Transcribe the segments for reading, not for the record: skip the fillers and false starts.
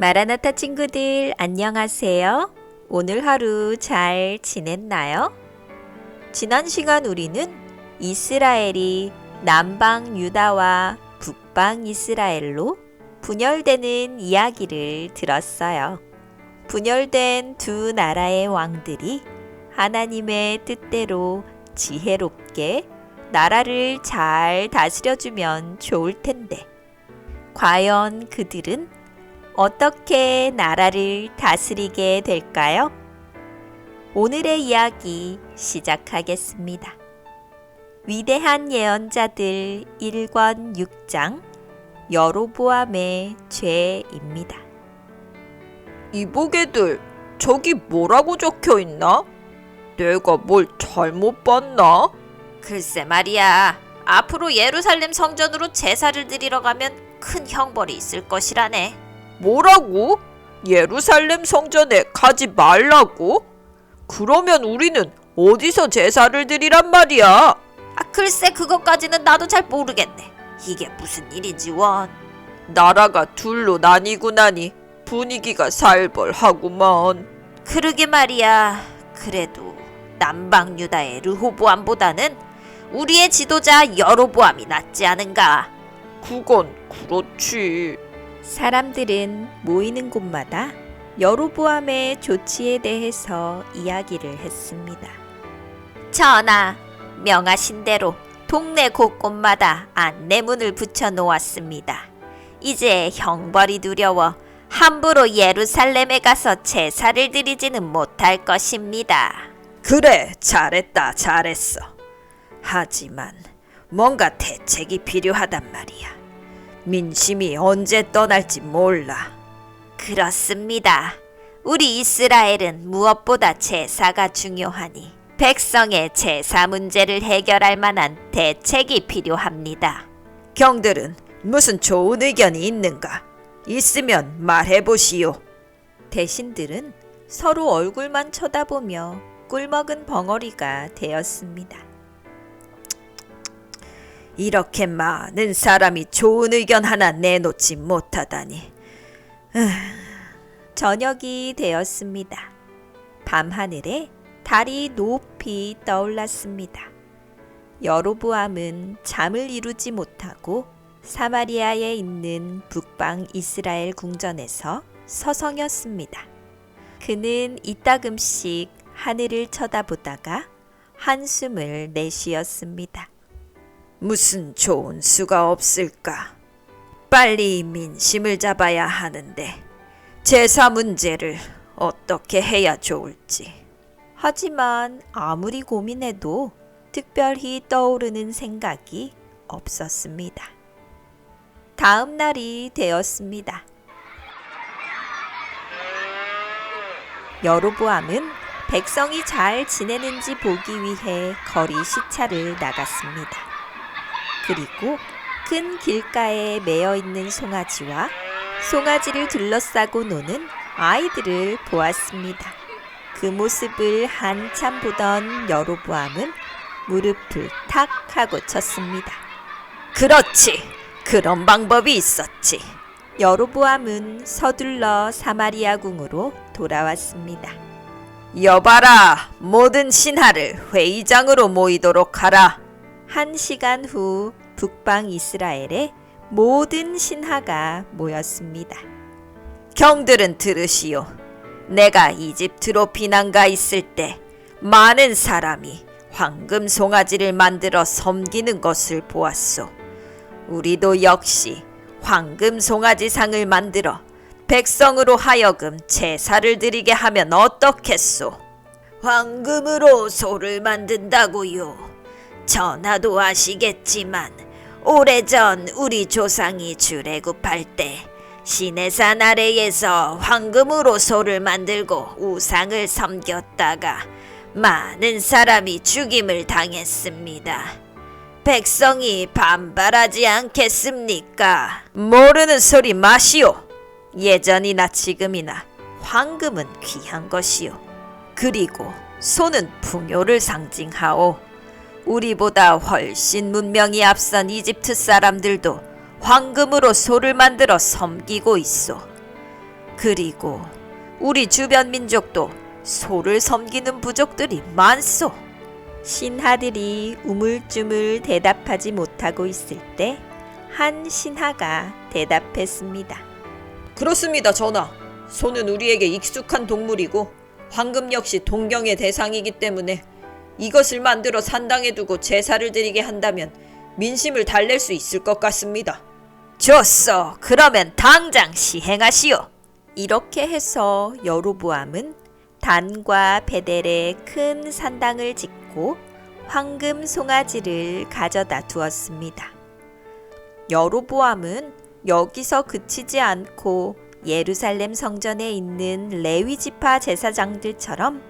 마라나타 친구들 안녕하세요. 오늘 하루 잘 지냈나요? 지난 시간 우리는 이스라엘이 남방 유다와 북방 이스라엘로 분열되는 이야기를 들었어요. 분열된 두 나라의 왕들이 하나님의 뜻대로 지혜롭게 나라를 잘 다스려주면 좋을 텐데, 과연 그들은 어떻게 나라를 다스리게 될까요? 오늘의 이야기 시작하겠습니다. 위대한 예언자들 1권 6장 여로보암의 죄입니다. 이보게들, 저기 뭐라고 적혀있나? 내가 뭘 잘못 봤나? 글쎄 말이야. 앞으로 예루살렘 성전으로 제사를 드리러 가면 큰 형벌이 있을 것이라네. 뭐라고? 예루살렘 성전에 가지 말라고? 그러면 우리는 어디서 제사를 드리란 말이야? 글쎄 그것까지는 나도 잘 모르겠네. 이게 무슨 일인지 원. 나라가 둘로 나뉘고 나니 분위기가 살벌하구먼. 그러게 말이야. 그래도 남방 유다의 르호보암보다는 우리의 지도자 여로보암이 낫지 않은가? 그건 그렇지. 사람들은 모이는 곳마다 여로보암의 조치에 대해서 이야기를 했습니다. 전하, 명하신 대로 동네 곳곳마다 안내문을 붙여 놓았습니다. 이제 형벌이 두려워 함부로 예루살렘에 가서 제사를 드리지는 못할 것입니다. 그래, 잘했어. 하지만 뭔가 대책이 필요하단 말이야. 민심이 언제 떠날지 몰라. 그렇습니다. 우리 이스라엘은 무엇보다 제사가 중요하니 백성의 제사 문제를 해결할 만한 대책이 필요합니다. 경들은 무슨 좋은 의견이 있는가? 있으면 말해보시오. 대신들은 서로 얼굴만 쳐다보며 꿀먹은 벙어리가 되었습니다. 이렇게 많은 사람이 좋은 의견 하나 내놓지 못하다니. 저녁이 되었습니다. 밤하늘에 달이 높이 떠올랐습니다. 여로보암은 잠을 이루지 못하고 사마리아에 있는 북방 이스라엘 궁전에서 서성였습니다. 그는 이따금씩 하늘을 쳐다보다가 한숨을 내쉬었습니다. 무슨 좋은 수가 없을까? 빨리 민심을 잡아야 하는데 제사 문제를 어떻게 해야 좋을지. 하지만 아무리 고민해도 특별히 떠오르는 생각이 없었습니다. 다음 날이 되었습니다. 여로보암은 백성이 잘 지내는지 보기 위해 거리 시차를 나갔습니다. 그리고 큰 길가에 매어 있는 송아지와 송아지를 둘러싸고 노는 아이들을 보았습니다. 그 모습을 한참 보던 여로보암은 무릎을 탁 하고 쳤습니다. 그렇지, 그런 방법이 있었지. 여로보암은 서둘러 사마리아 궁으로 돌아왔습니다. 여봐라, 모든 신하를 회의장으로 모이도록 하라. 1시간 후 북방 이스라엘의 모든 신하가 모였습니다. 경들은 들으시오. 내가 이집트로 비난가 있을 때 많은 사람이 황금 송아지를 만들어 섬기는 것을 보았소. 우리도 역시 황금 송아지 상을 만들어 백성으로 하여금 제사를 드리게 하면 어떻겠소? 황금으로 소를 만든다고요. 전하도 아시겠지만 오래전 우리 조상이 출애굽할 때 시내산 아래에서 황금으로 소를 만들고 우상을 섬겼다가 많은 사람이 죽임을 당했습니다. 백성이 반발하지 않겠습니까? 모르는 소리 마시오. 예전이나 지금이나 황금은 귀한 것이오. 그리고 소는 풍요를 상징하오. 우리보다 훨씬 문명이 앞선 이집트 사람들도 황금으로 소를 만들어 섬기고 있어. 그리고 우리 주변 민족도 소를 섬기는 부족들이 많소. 신하들이 우물쭈물 대답하지 못하고 있을 때 한 신하가 대답했습니다. 그렇습니다, 전하. 소는 우리에게 익숙한 동물이고 황금 역시 동경의 대상이기 때문에 이것을 만들어 산당에 두고 제사를 드리게 한다면 민심을 달랠 수 있을 것 같습니다. 좋소. 그러면 당장 시행하시오. 이렇게 해서 여로보암은 단과 베델에 큰 산당을 짓고 황금 송아지를 가져다 두었습니다. 여로보암은 여기서 그치지 않고 예루살렘 성전에 있는 레위 지파 제사장들처럼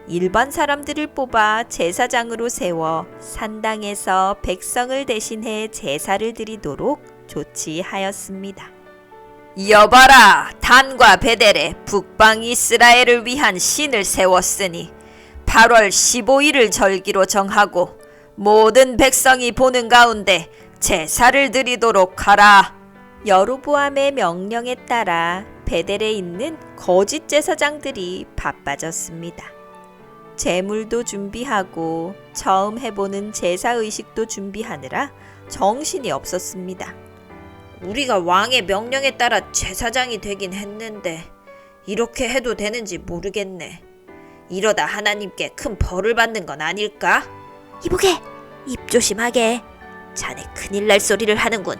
일반 사람들을 뽑아 제사장으로 세워 산당에서 백성을 대신해 제사를 드리도록 조치하였습니다. 여봐라, 단과 베델에 북방 이스라엘을 위한 신을 세웠으니 8월 15일을 절기로 정하고 모든 백성이 보는 가운데 제사를 드리도록 하라. 여로보암의 명령에 따라 베델에 있는 거짓 제사장들이 바빠졌습니다. 제물도 준비하고 처음 해보는 제사의식도 준비하느라 정신이 없었습니다. 우리가 왕의 명령에 따라 제사장이 되긴 했는데 이렇게 해도 되는지 모르겠네. 이러다 하나님께 큰 벌을 받는 건 아닐까? 이보게, 입 조심하게. 자네 큰일 날 소리를 하는군.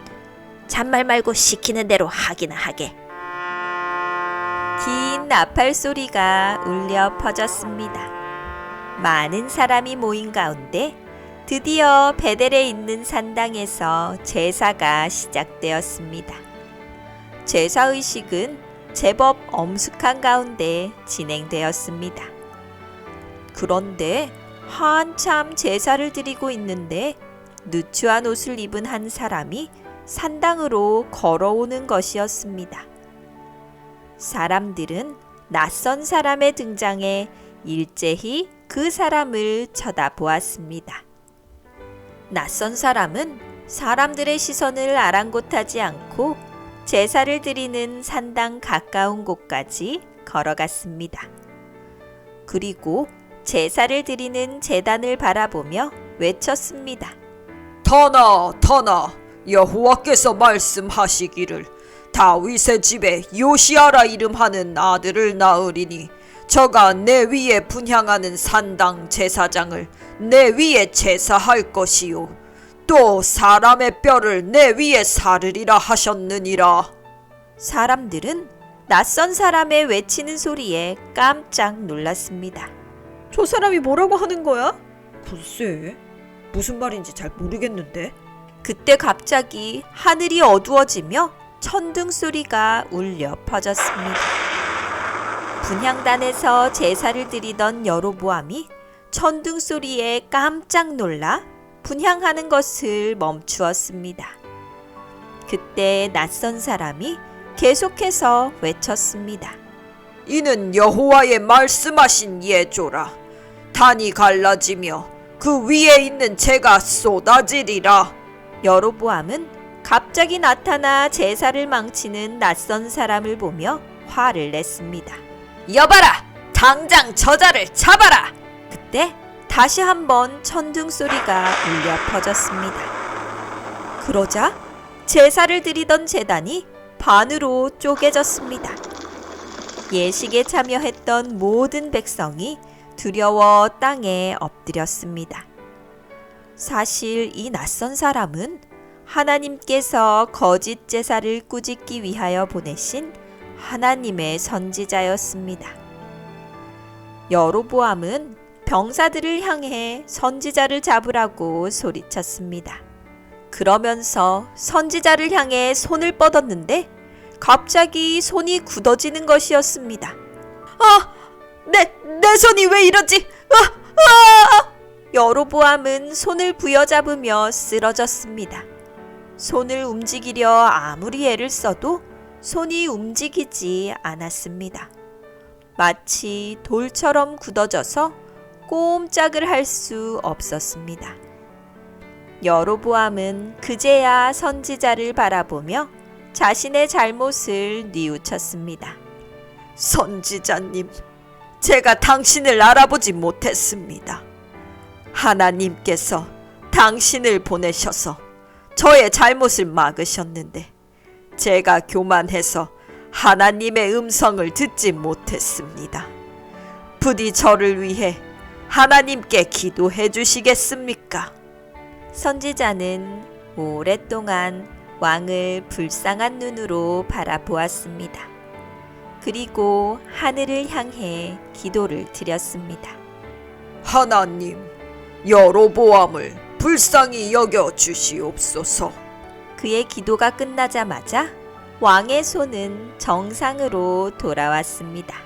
잔말 말고 시키는 대로 하기나 하게. 긴 나팔 소리가 울려 퍼졌습니다. 많은 사람이 모인 가운데 드디어 베델에 있는 산당에서 제사가 시작되었습니다. 제사의식은 제법 엄숙한 가운데 진행되었습니다. 그런데 한참 제사를 드리고 있는데 누추한 옷을 입은 한 사람이 산당으로 걸어오는 것이었습니다. 사람들은 낯선 사람의 등장에 일제히 그 사람을 쳐다보았습니다. 낯선 사람은 사람들의 시선을 아랑곳하지 않고 제사를 드리는 산당 가까운 곳까지 걸어갔습니다. 그리고 제사를 드리는 제단을 바라보며 외쳤습니다. 터나 터나 여호와께서 말씀하시기를 다윗의 집에 요시아라 이름하는 아들을 낳으리니 저가 내 위에 분향하는 산당 제사장을 내 위에 제사할 것이요 또 사람의 뼈를 내 위에 사르리라 하셨느니라. 사람들은 낯선 사람의 외치는 소리에 깜짝 놀랐습니다. 저 사람이 뭐라고 하는 거야? 글쎄, 무슨 말인지 잘 모르겠는데. 그때 갑자기 하늘이 어두워지며 천둥 소리가 울려 퍼졌습니다. 분향단에서 제사를 드리던 여로보암이 천둥 소리에 깜짝 놀라 분향하는 것을 멈추었습니다. 그때 낯선 사람이 계속해서 외쳤습니다. 이는 여호와의 말씀하신 예조라. 단이 갈라지며 그 위에 있는 재가 쏟아지리라. 여로보암은 갑자기 나타나 제사를 망치는 낯선 사람을 보며 화를 냈습니다. 여봐라, 당장 저자를 잡아라. 그때 다시 한번 천둥 소리가 울려 퍼졌습니다. 그러자 제사를 드리던 제단이 반으로 쪼개졌습니다. 예식에 참여했던 모든 백성이 두려워 땅에 엎드렸습니다. 사실 이 낯선 사람은 하나님께서 거짓 제사를 꾸짖기 위하여 보내신 하나님의 선지자였습니다. 여로보암은 병사들을 향해 선지자를 잡으라고 소리쳤습니다. 그러면서 선지자를 향해 손을 뻗었는데 갑자기 손이 굳어지는 것이었습니다. 내 손이 왜 이러지? 여로보암은 손을 부여잡으며 쓰러졌습니다. 손을 움직이려 아무리 애를 써도 손이 움직이지 않았습니다. 마치 돌처럼 굳어져서 꼼짝을 할 수 없었습니다. 여로보암은 그제야 선지자를 바라보며 자신의 잘못을 뉘우쳤습니다. 선지자님, 제가 당신을 알아보지 못했습니다. 하나님께서 당신을 보내셔서 저의 잘못을 막으셨는데 제가 교만해서 하나님의 음성을 듣지 못했습니다. 부디 저를 위해 하나님께 기도해 주시겠습니까? 선지자는 오랫동안 왕을 불쌍한 눈으로 바라보았습니다. 그리고 하늘을 향해 기도를 드렸습니다. 하나님, 여로보암을 불쌍히 여겨 주시옵소서. 그의 기도가 끝나자마자 왕의 손은 정상으로 돌아왔습니다.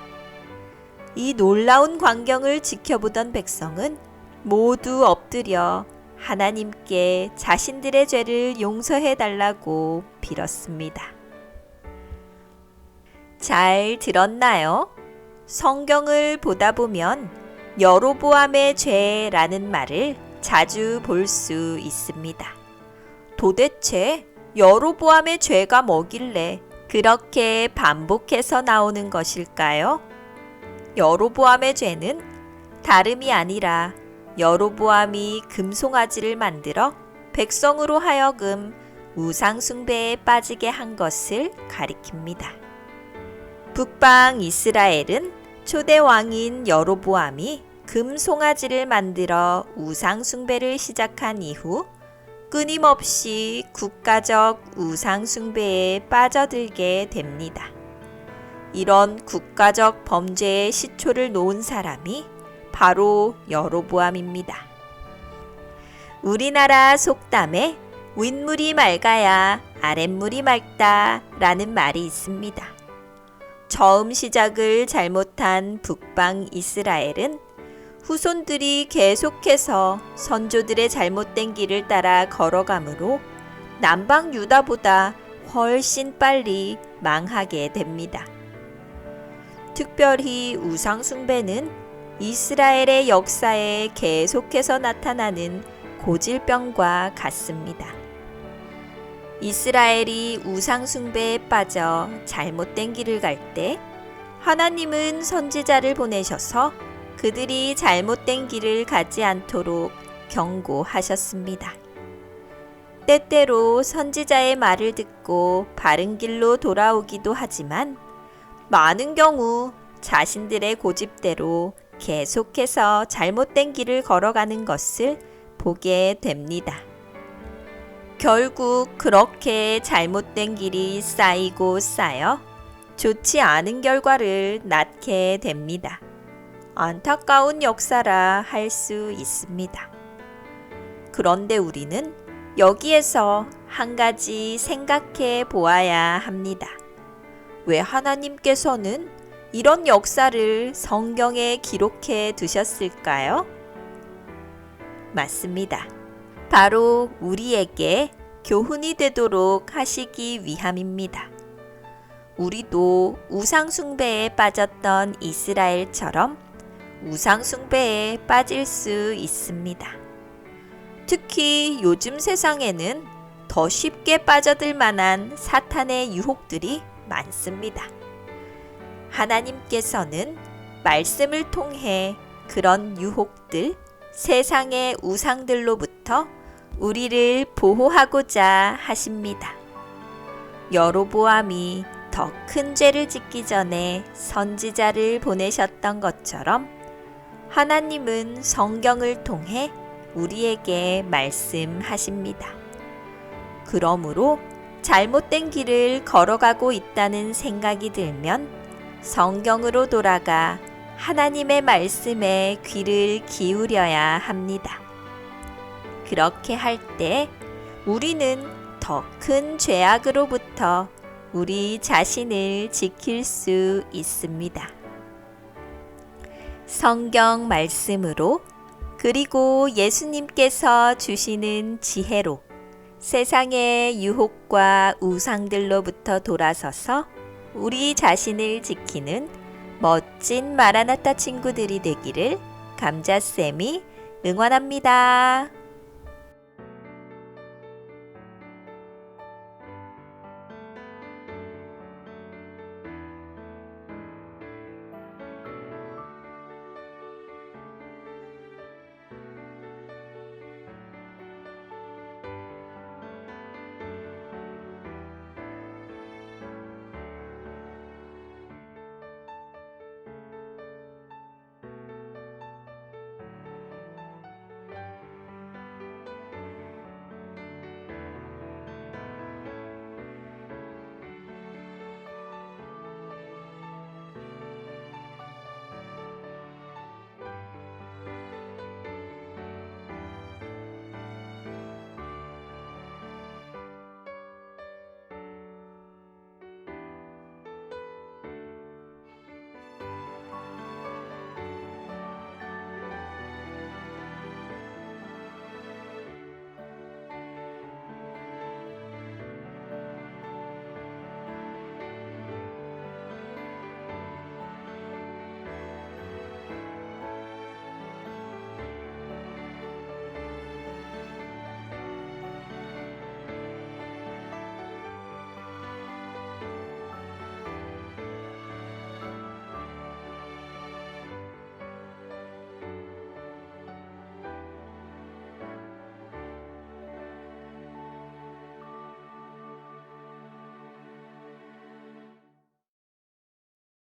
이 놀라운 광경을 지켜보던 백성은 모두 엎드려 하나님께 자신들의 죄를 용서해 달라고 빌었습니다. 잘 들었나요? 성경을 보다 보면 여로보암의 죄라는 말을 자주 볼 수 있습니다. 도대체 여로보암의 죄가 뭐길래 그렇게 반복해서 나오는 것일까요? 여로보암의 죄는 다름이 아니라 여로보암이 금송아지를 만들어 백성으로 하여금 우상숭배에 빠지게 한 것을 가리킵니다. 북방 이스라엘은 초대 왕인 여로보암이 금송아지를 만들어 우상숭배를 시작한 이후 끊임없이 국가적 우상숭배에 빠져들게 됩니다. 이런 국가적 범죄의 시초를 놓은 사람이 바로 여로보암입니다. 우리나라 속담에 윗물이 맑아야 아랫물이 맑다 라는 말이 있습니다. 처음 시작을 잘못한 북방 이스라엘은 후손들이 계속해서 선조들의 잘못된 길을 따라 걸어가므로 남방 유다보다 훨씬 빨리 망하게 됩니다. 특별히 우상숭배는 이스라엘의 역사에 계속해서 나타나는 고질병과 같습니다. 이스라엘이 우상숭배에 빠져 잘못된 길을 갈 때 하나님은 선지자를 보내셔서 그들이 잘못된 길을 가지 않도록 경고하셨습니다. 때때로 선지자의 말을 듣고 바른 길로 돌아오기도 하지만 많은 경우 자신들의 고집대로 계속해서 잘못된 길을 걸어가는 것을 보게 됩니다. 결국 그렇게 잘못된 길이 쌓이고 쌓여 좋지 않은 결과를 낳게 됩니다. 안타까운 역사라 할 수 있습니다. 그런데 우리는 여기에서 한 가지 생각해 보아야 합니다. 왜 하나님께서는 이런 역사를 성경에 기록해 두셨을까요? 맞습니다. 바로 우리에게 교훈이 되도록 하시기 위함입니다. 우리도 우상숭배에 빠졌던 이스라엘처럼 우상숭배에 빠질 수 있습니다. 특히 요즘 세상에는 더 쉽게 빠져들 만한 사탄의 유혹들이 많습니다. 하나님께서는 말씀을 통해 그런 유혹들, 세상의 우상들로부터 우리를 보호하고자 하십니다. 여로보암이 더 큰 죄를 짓기 전에 선지자를 보내셨던 것처럼 하나님은 성경을 통해 우리에게 말씀하십니다. 그러므로 잘못된 길을 걸어가고 있다는 생각이 들면 성경으로 돌아가 하나님의 말씀에 귀를 기울여야 합니다. 그렇게 할 때 우리는 더 큰 죄악으로부터 우리 자신을 지킬 수 있습니다. 성경 말씀으로 그리고 예수님께서 주시는 지혜로 세상의 유혹과 우상들로부터 돌아서서 우리 자신을 지키는 멋진 마라나타 친구들이 되기를 감자쌤이 응원합니다.